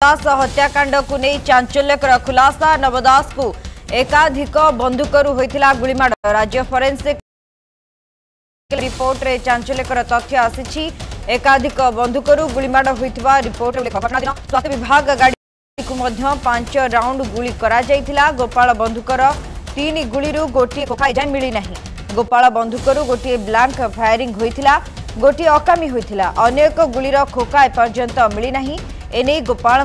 दास हत्याकांड को नहीं चांचल्यकर खुलासा नवदास को एकाधिक बंदूकरू होइथिला गुलीमाड़ राज्य फोरेंसिक रिपोर्ट रे चांचल्यकर तथ्य आसी एकाधिक बंदूकरू गुलीमाड़ होइथिबा रिपोर्ट घटना दिन स्वास्थ्य विभाग गाड़ी को मध्य 5 राउंड गुली करा जाइथिला गोपाल बंदूकर 3 गुलीरु गोटी खोखा जाय मिली नहीं गोपाल बंदूकरू गोटी ब्लैंक फायरिंग होइथिला गोटी अकामी होइथिला अन्य एक गुलीर खोखा एपर्यंत मिली नहीं एने गोपाल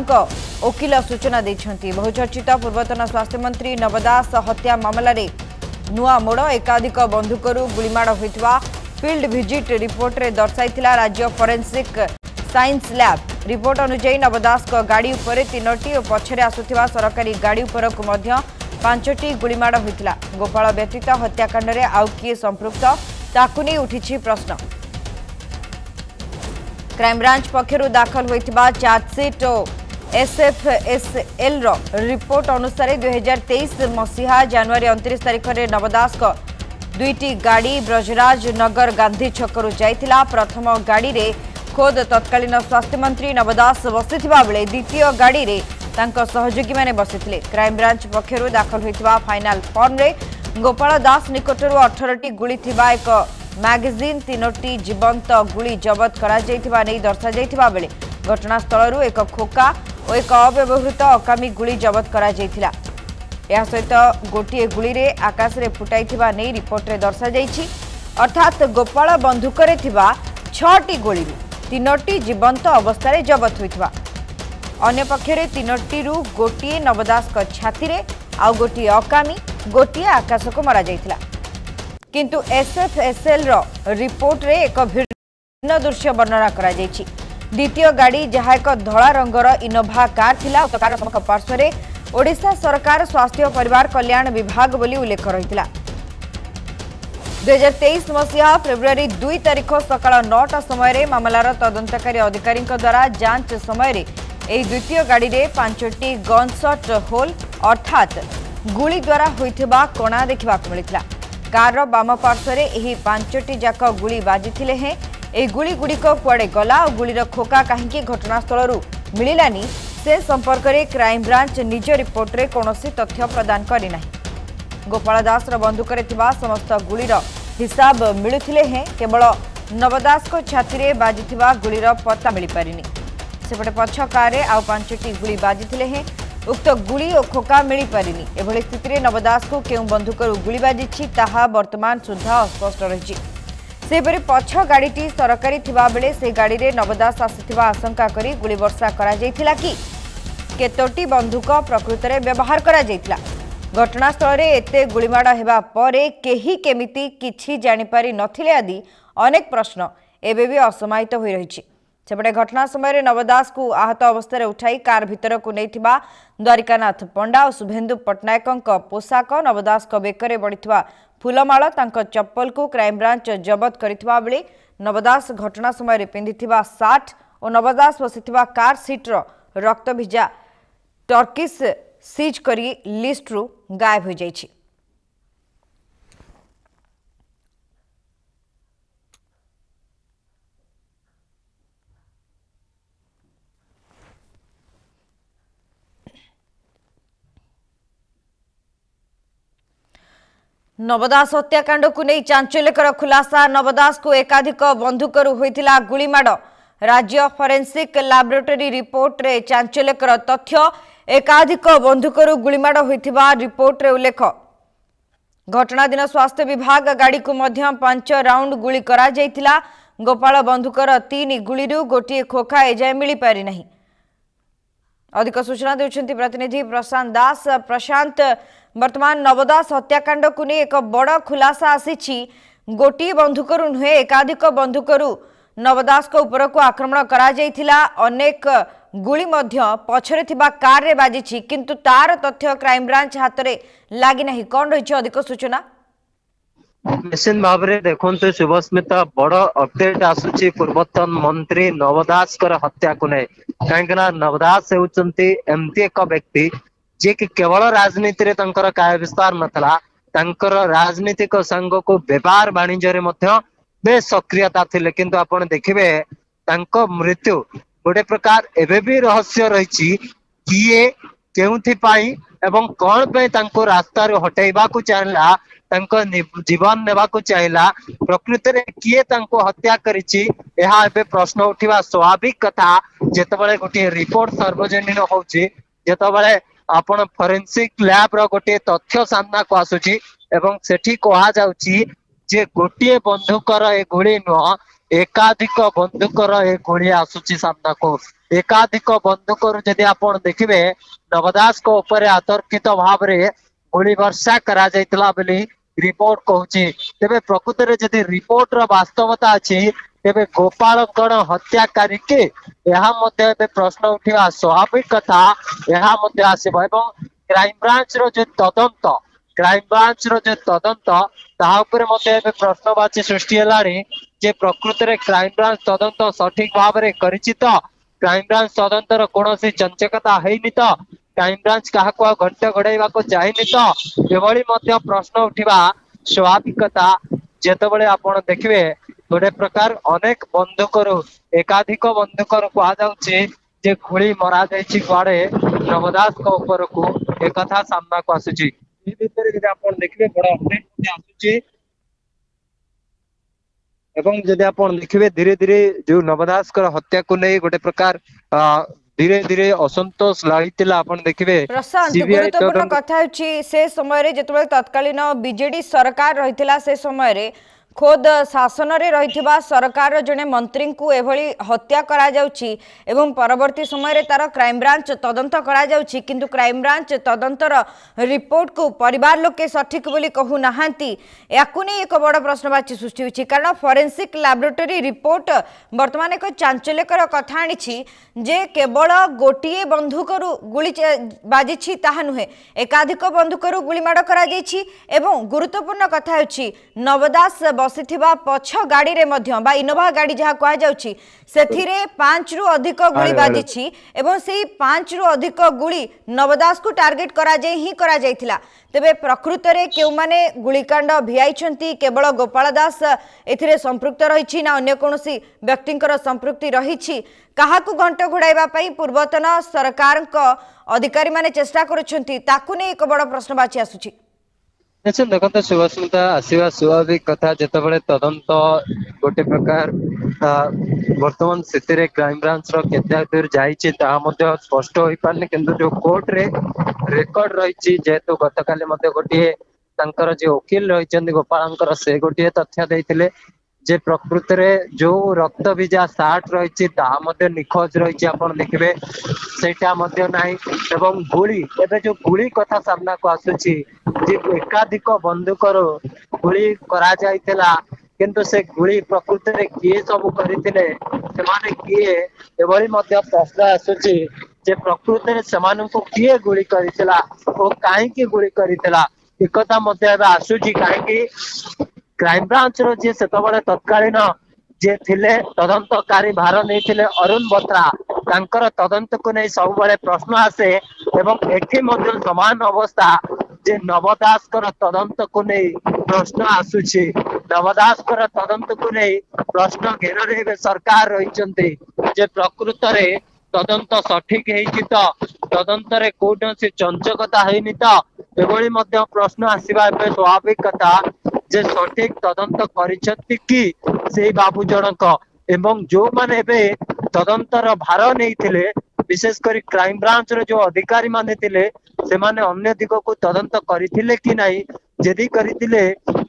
वकिल सूचना देछंती बहुचर्चित पूर्वतन स्वास्थ्य मंत्री नवदास हत्या मामला रे नुआ मोड़ एकाधिक बंदूकरू गुलीमाड़ होइथिबा फील्ड विजिट रिपोर्ट रे दर्शाइथिला राज्य फोरेंसिक साइंस लैब रिपोर्ट अनुसार नवदास गाड़ी उपर 3टी और पछरे आसुथिबा सरकारी गाड़ी उपर को मध्य 5टी गुलीमाड़ होइथिला गोपाल व्यतीत हत्याकांड रे आउ किए संपृक्त ताकु नै उठिछि प्रश्न क्राइमब्रांच पक्षरु दाखल होइथिबा चार्जशीट और एसएफएसएल रो रिपोर्ट अनुसार 2023 मसीहा जनवरी 29 तारिख रे नवदास को 2टी गाड़ी ब्रजराज नगर गांधी छकरु जाइथिला प्रथम गाड़ी रे खोद तत्कालीन स्वास्थ्य मंत्री नवदास बसिथिबा बेले द्वितीय गाड़ी रे तांको सहयोगी माने बसिथिले क्राइमब्रांच पक्षरु दाखल होइथिबा फाइनल फॉर्म रे गोपाल दास निकटरु 18टी गुली थिबा एक मैगजीन 3टी जीवंत गुली जबत करा जाइथिबा नै दर्शा जाइथिबा बेले घटनास्थल एक खोका और एक अव्यवहृत अकामी गुली जबत करा जाइथिला या सहित गोटे गुली रे आकाश रे फुटाइथिबा नै रिपोर्ट रे दर्शा जाइछि अर्थात गोपाल बंदूक रे थिबा 6टी गोली 3टी जीवंत अवस्था रे जबत होइथिबा अन्य पक्षरे 3टी रु गोटे नवदास को छाती रे आ गोटे अकामी गोटे आकाश को मरा जाइथिला किंतु एसएफएसएल रो रिपोर्ट रे एक भिन्न दृश्य वर्णना करा जाइछि द्वितीय गाड़ी जहाँ एक धला रंगर इनोभा कार थिला कार सम्मुख पार्श्व रे ओडिशा सरकार स्वास्थ्य परिवार कल्याण विभाग बोली उल्लेख रहिथिला 2023 मसीहा फेब्रुआरी 2 तारिख सकाळ 9टा समय रे मामलार तदंतकारी अधिकारी द्वारा जांच समय रे एही द्वितीय गाड़ी रे 5टी गनशॉट होल अर्थात गुली द्वारा होइथिबा कोणा देखिबा मिलिथिला कार बाम पार्श्व रे एही 5टी जाक गुली बाजिथिले हे ए गुली गुड़िक कुआड़े गला और गुलीर खोका कहीं घटनास्थल मिलानी से संपर्क में क्राइमब्रांच निज रिपोर्ट रे कौनसी तथ्य प्रदान करना गोपाल दास बंदूक समस्त गुलीर हिसाब मिलुथिले हैं केवल नवदास को छाती रे बाजिथिबा गुलीर पता मिल पारिनी सेपटे पछ कार आउ 5टी गुली बाजिथिले हैं उक्त गुली और खोका मिल पारिनी एभली स्थिति रे नवदास को केउ बंदूक गुली बाजिछि ताहा वर्तमान सुधा अस्पष्ट रही सेपरी पछ गाड़ीटी सरकारी थिबा बेले से गाड़ी रे नवदास आसिथिबा आशंका करी गुली वर्षा करा जाइथिला कि केतोटी बंदूक प्रकृत रे व्यवहार करा जाइथिला घटनास्थल रे एते गुलीमाड़ हेबा परे केही केमिति किछि जानि पारि नथिले आदि अनेक प्रश्न एबे भी असमाहित होई रहिछि सेपटे घटना समय रे नवदास को आहत अवस्था रे उठाई कार भितर को नैथिबा द्वारिकानाथ पंडा और शुभेन्दु पट्टनायक पोशाक नवदास को बेकरे बढ़िथिबा फूलमाल तांको चप्पल को क्राइमब्रांच जबत करिथिबा बेले नवदास घटना समय रे पिंधिथिबा सार्ट और नवदास बसिथिबा कार सीट रो रक्त भिजा टर्किश सीज करी लिस्ट रु गायब हो जाइछि नवदास हत्याकांड को नहीं चांचल्यकर खुलासा नवदास को एकाधिक बंदूकरू होइथिला गुलीमाड़ राज्य फोरेंसिक लैबोरेटरी रिपोर्ट रे चांचल्यकर तथ्य एकाधिक बंदूकरू गुलीमाड़ होइथिबा रिपोर्ट रे उल्लेख घटना दिन स्वास्थ्य विभाग गाड़ी को मध्य 5 राउंड गुली करा जाइथिला गोपाल बंदूकर 3 गुलीरु गोटे खोखा एजाय मिली पारि नहीं अधिक सूचना देउछंती प्रतिनिधि प्रशांत दास प्रशांत वर्तमान नवदास हत्याकांड को नहीं एक बड़ खुलासा आसी गोटी बंदूकरू नुहे एकाधिक बंदूकरू नवदास को ऊपर को आक्रमण करा जाइथिला अनेक गुली मध्य पछरे थिबा कार रे बाजिछि किंतु तार तथ्य क्राइमब्रांच हाथ रे लागि नहीं कौन रही अधिक सूचना निश्चित भाव में देखते शुभस्मिता बड़ अपडेट आसुची पूर्वतन मंत्री नवदास हत्या को नहीं कहीं नवदास होती एमती एक व्यक्ति जे कि केवल राजनीति रे तंकर काय विस्तार नथला तंकर राजनीतिक संघ को व्यापार वाणिज्य रे मध्य बेस सक्रियता थिले किंतु आपण देखिबे तांको मृत्यु गोटे प्रकार एबे भी रहस्य रही किए केउथिपाई एवं कौन पे तांको रास्ता रो हटेइबा को चाहिला तांको जीवन नेबा को चाहिला प्रकृति रे किए तांको हत्या करिछि एहा एबे प्रश्न उठिबा स्वाभाविक कथा जेतबेले गोटे रिपोर्ट सार्वजनीन होउछि जेतबेले आपण फोरेंसिक लैब रो गोटे तथ्य सामना को आसुछि एवं सेठी कहा जाउछि जे गोटे बंदूकर ए गोली नुह एकाधिक बंदूकर ए गोली आसुछि सामना को एकाधिक बंदूकर जदि आपण देखिबे नवदास को ऊपर आतर्कित भाव रे गोली वर्षा करा जायतला बोली रिपोर्ट कहूछि तेबे प्रकृत रे जदि रिपोर्ट रो वास्तवता अछि तेबे गोपालगढ़ हत्याकारी के यह मध्य एबे प्रश्न उठिबा स्वाभाविक कथा यह मध्य आसीबो एवं क्राइम ब्रांच रो जे तदंत ताहा ऊपर मते एबे प्रश्नवाची सृष्टि हेलानी जे प्रकृत रे क्राइम ब्रांच तदंत सठिक भाव रे करिछि त क्राइम ब्रांच तदंत रो कोनोसी चंचकता हेइनि त क्राइम ब्रांच काहाको घंटे घड़ाइबा को चाहिनि त एभली मध्य प्रश्न उठिबा स्वाभाविक कथा जेतबेले आपण देखिबे गोटे प्रकार अनेक बंदूकरू एकाधिक बंदूकरू कहा जाउछि जे गोली मरा जाइछि कुआडे नवदास को ऊपर को एक कथा सामना को आसुछि ई भितर जे आपण देखिबे बड़ा अपडेट आसुछि एवं जदि आपण देखिबे धीरे धीरे जो नवदास कर हत्या को नै गोटे प्रकार धीरे धीरे असंतोष लागितिला आपण देखिबे प्रशांत गुरुत्वपूर्ण कथा होछि से समय रे जेतबे तत्कालीन बीजेडी सरकार रहितिला से समय रे खोद शासन रे रहिथिबा सरकार जने मंत्री को एभली हत्या करा जाउछि एवं परवर्ती समय रे तार क्राइम ब्रांच तदंत करा जाउछि किंतु क्राइम ब्रांच तदंतर रिपोर्ट को परिवार लोके सठिक बोली कहू नाहांती याकु नै एक बड़ प्रश्नवाची सृष्टि होछि कारण फोरेंसिक लैबोरेटरी रिपोर्ट वर्तमान एक चांचल्यकर कथा आनिछि जे केवल गोटिए बंदूकरू गुली बाजिछि ताहा नुहे एकाधिक बंदूकरू गुली माड करा जाइछि एवं गुरुत्वपूर्ण कथा होछि नवदास बसिथिबा पछ गाड़ी रे मध्य बा इनोवा गाड़ी जहा कहा जाउछि सेथिरे 5 रु अधिक गुली बाजिछि एवं सेही 5 रु अधिक गुली नवदास को टार्गेट करा जाय ही करा जायथिला तेबे प्रकृत रे केउ माने गुलीकांड भियाइछंती केवल गोपाल दास एथिरे संपृक्त रहिछि ना अन्य कोनोसी व्यक्तिंकर संपृक्ति रहिछि काहाकू घंट घोड़ाइबा पई पूर्वतन सरकार को अधिकारी माने चेष्टा करूछंती ताकू नै एक बड़ प्रश्नवाची आसुछि अच्छा देखते सुभाषमिता आसवा स्वाभाविक कथा जितेबाला तदंत गोटे प्रकार वर्तमान से क्राइम ब्रांच केते दूर जाइए स्पष्ट हो पारनी किंतु जो कोर्ट रे रेकर्ड रही जेहेतु गतकाली गोटे जो वकिल रही गोपाल से गोटे तथ्य देते जे प्रकृत रे जो रक्त भिजा सार्ट रही निखोज रही आप देखिए सेटा नहीं एवं गुली एवं जो गुली कथा सामना को आसुची जे एकाधिक बंदूकर गुली करा जाइतिला किंतु से गुली प्रकृत रे किए सब करथिले सेमाने किए एभली मध्य प्रश्न आसुची जे प्रकृत रे सेमानन को किए गुली करथिला ओ काहे की गुली करथिला एकता मध्य एबे आसुची काहे की क्राइम ब्रांच रो जे सेतबले तत्कालीन जे थिले तदंतकारी भार नहीं थिले अरुण बत्रा तांकर तदंत को नहीं सब बड़े प्रश्न आसे एवं एठी मध्य समान अवस्था जे नवदास कर तदंत को नहीं प्रश्न आसुछि नवदास कर तदंत को नहीं प्रश्न घेर रे सरकार रहिचंती जे प्रकृत रे तदंत सठिक हेछि त तदंत रे कोनोसी चंचकता हेनि त एभली मध्य प्रश्न आसीबा एबे स्वाभाविक कथा जे सठिक तदंत करिसंती कि से बाबू जनक एवं जो माने एबे तदंतर भार नहीं थिले विशेष करी क्राइम ब्रांच रे जो अधिकारी माने थिले से माने अन्य दिग को तदंत करिथिले कि नहीं जदि करिथिले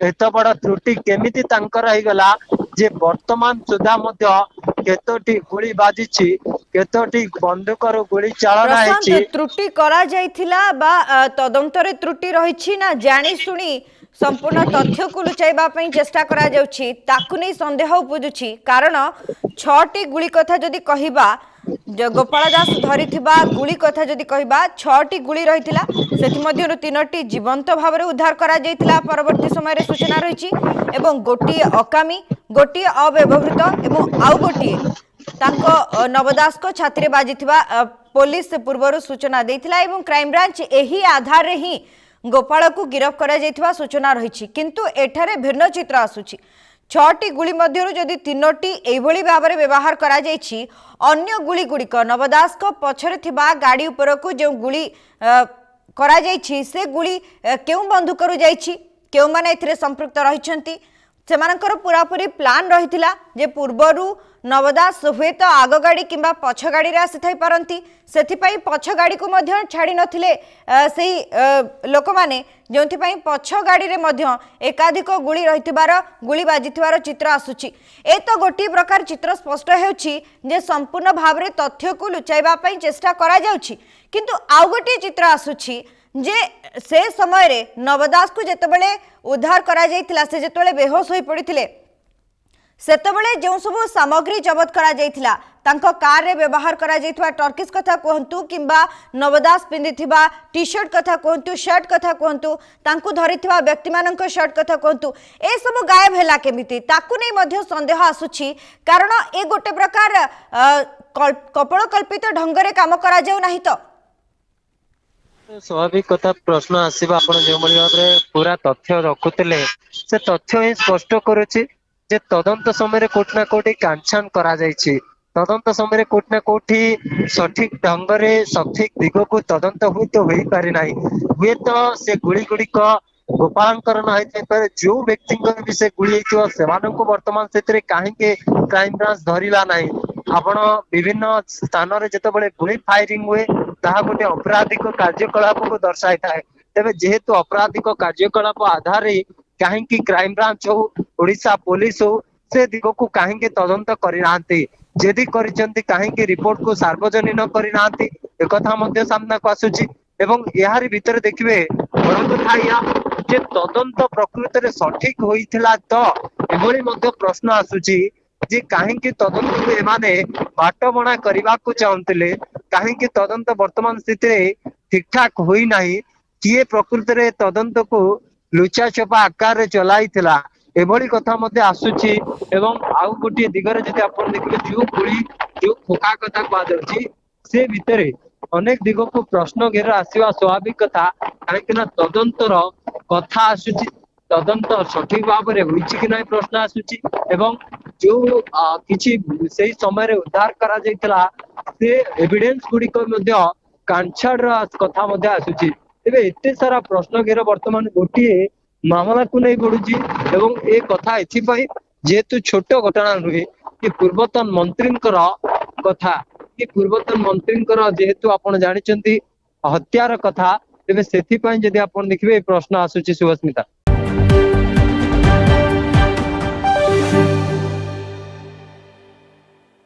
एत बड़ त्रुटि केमिति तांकर रही गला जे वर्तमान सुधा मध्य केतोटी गुली बाजिछि केतोटी बंदूकर गुली चालना हेछि त्रुटि करा जाइथिला बा तदंतरे त्रुटि रहिछि ना जानि सुनी संपूर्ण तथ्य को लुचाइबा पई चेष्टा करा जाउछि ताकु नै संदेह उपजुछि कारण 6टी गुली कथा जदि कहिबा गोपाल दास धरिथिबा गुली कथा जदि कहिबा 6टी गुली रहिथिला सेति मध्यरु 3टी जीवंत भाव रे उद्धार करा जाइथिला परवर्ती समय रे सूचना रहिछि एवं गोटी अकामी गोटी अव्यवहृत एवं आउ गोटी तांको नवदास को छात्री बाजिथिबा पुलिस पूर्वरु सूचना देथिला एवं क्राइम ब्रांच एही आधार रे ही गोपाल को गिरफ्त करा जाइथिबा सूचना रहिछि किंतु एठारे भिन्न चित्र आसुछि छटी गुली मध्यरु जदि 3टी एभली भाव में व्यवहार करा जायछि अन्य गुली गुड़िक नवदास पछरे थिबा गाड़ी उपरकू जो गुली करा जायछि से गुली केउ बंधुकरु जायछि केउ माने एथिरे संपृक्त रहिछंती सेमानकर पूरापूरी प्लान रहिथिला जे पूर्वरु नवदास हुए तो आग गाड़ी किंबा पछ गाड़ी रे आसी थाई पारंती सेथिपाई पछ गाड़ी को मध्य छाड़ी नथिले सेही लोक माने जोंथिपाई पछ गाड़ी रे मध्य एकाधिक गुली रहिथिबार गुली बाजिथिबार चित्र आसुची ए तो गोटी प्रकार चित्र स्पष्ट हेउची जे संपूर्ण भाव रे तथ्य को लुचाइबा पई चेष्टा करा जाउची किंतु आउ गोटी चित्र आसुची जे से समय रे नवदास को जेतेबेले उद्धार करा जाइतिला से जेतेबेले बेहोश होई पड़िथिले सेतेबेले जो सब सामग्री जबत करा जाइतिला तांको कार रे व्यवहार करा जाइतवा टर्किस कथा कहंतु किंबा नवदास पिंदिथिबा टी शर्ट कथा कहंतु शर्ट कथा कहंतु तांको धरिथिबा व्यक्ति मानक शर्ट कथा कहंतु ए सब गायब हैला केमिति ताकु नै मध्य संदेह आसुची कारण ए गोटे प्रकार कपड़ कल्पित ढंगरे काम करा जाउ नाही तो स्वाभाविक कथा प्रश्न आसीबा आपण जे भली भाबरे पूरा तथ्य रखुतले से तथ्य ही स्पष्ट करूची जे तदंत समय कोट ना कोटी कांछान करा जायछि तदंत समय कोट ना कोठी सठिक ढंग रे सठिक दिग को तदंत हुई तो होई पारि नाही हुए तो से गुड़ी गुड़ी को गोपालंकर नहीं पर जो व्यक्ति विषय गुड़ी से वर्तमान से कहीं क्राइम ब्रांच धरला नहीं आपण विभिन्न स्थान रे जतबेले गुली फायरिंग हुए ताहा गोटे अपराधिक कार्यकलाप को दर्शाई थाए तेबे जेहेतु अपराधिक कार्यकलाप आधार कहीं क्राइम ब्रांच हो ओडिशा पुलिस हो से दिग को कहीं तदंत करिनांती जेदी करिसेंती कहीं रिपोर्ट को सार्वजनिक न करिनांती एकथा मध्य सामना को आसुची एवं यार भीतर देखिबे बड़ कथा या जे तदंत प्रकृत रे सठिक होइथिला तो एभली मध्य प्रश्न आसुची जे कहीं तदंत को एमाने बाट बणा करबा को चाहंतिले कहीं तदंत वर्तमान स्थिति रे ठीक ठाक होई नाही किए प्रकृत रे तदंत को लुचा चपा आकार रे चलाइथिला एभली कथा मध्य आसुची एवं आउ गोटे दिगरे जदि आपण देखिबे जो गुली जो खोका कथा कहा जाउची से भितरे अनेक दिग को प्रश्न घेर आसीबा स्वाभाविक कथा काहेकि ना तदंतर कथा आसुची तदंत सठिक भाव में होइछि कि नाही प्रश्न आसुची एवं जो किछि सेही समय रे उद्धार करा जाइतला से एविडेंस गुडी को मध्य कांछाड़ कथा मध्य आसुची एबे एते सारा प्रश्न घेर वर्तमान गोटिए मामला को नहीं बढ़ुची एवं ए कथा एथिपाई जेहेतु छोट घटना नुहे कि पूर्वतन मंत्री कथा कि पूर्वतन मंत्री जेहेतु आपण जानिचंती हत्यार कथा तेबे सेथिपाई जदि आपण देखिबे प्रश्न आसुची सुभस्मिता।